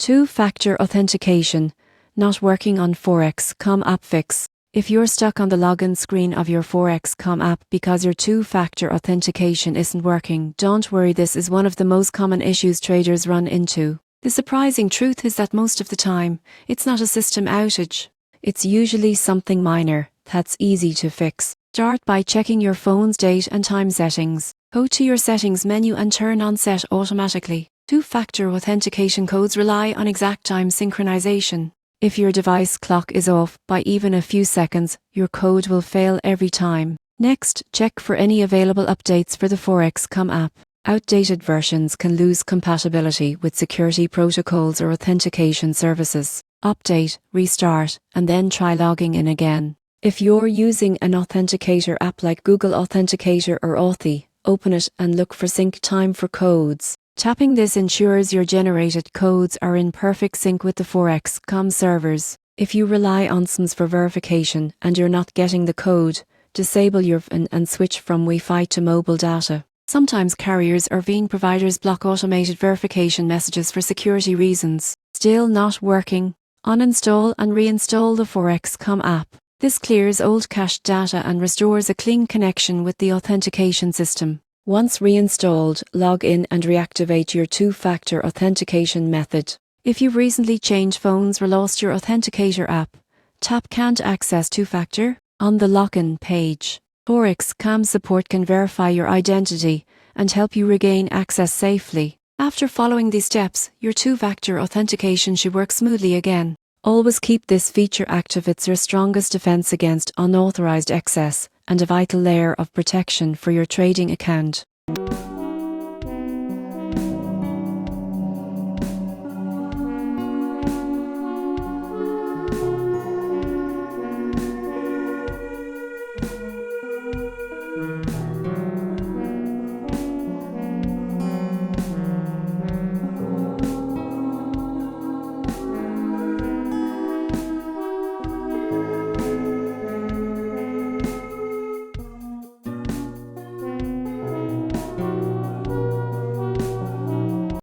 Two-factor authentication, not working on FOREXcom App Fix. If you're stuck on the login screen of your FOREXcom app because your two-factor authentication isn't working, don't worry, this is one of the most common issues traders run into. The surprising truth is that most of the time, it's not a system outage. It's usually something minor that's easy to fix. Start by checking your phone's date and time settings. Go to your settings menu and turn on Set Automatically. Two-factor authentication codes rely on exact time synchronization. If your device clock is off by even a few seconds, your code will fail every time. Next, check for any available updates for the FOREXcom app. Outdated versions can lose compatibility with security protocols or authentication services. Update, restart, and then try logging in again. If you're using an authenticator app like Google Authenticator or Authy, open it and look for sync time for codes. Tapping this ensures your generated codes are in perfect sync with the FOREXcom servers. If you rely on SIMs for verification and you're not getting the code, disable your VPN and switch from Wi-Fi to mobile data. Sometimes carriers or VPN providers block automated verification messages for security reasons. Still not working? Uninstall and reinstall the FOREXcom app. This clears old cached data and restores a clean connection with the authentication system. Once reinstalled, log in and reactivate your two-factor authentication method. If you've recently changed phones or lost your authenticator app, tap Can't Access Two-Factor on the login page. FOREXcom support can verify your identity and help you regain access safely. After following these steps, your two-factor authentication should work smoothly again. Always keep this feature active. It's your strongest defense against unauthorized access and a vital layer of protection for your trading account.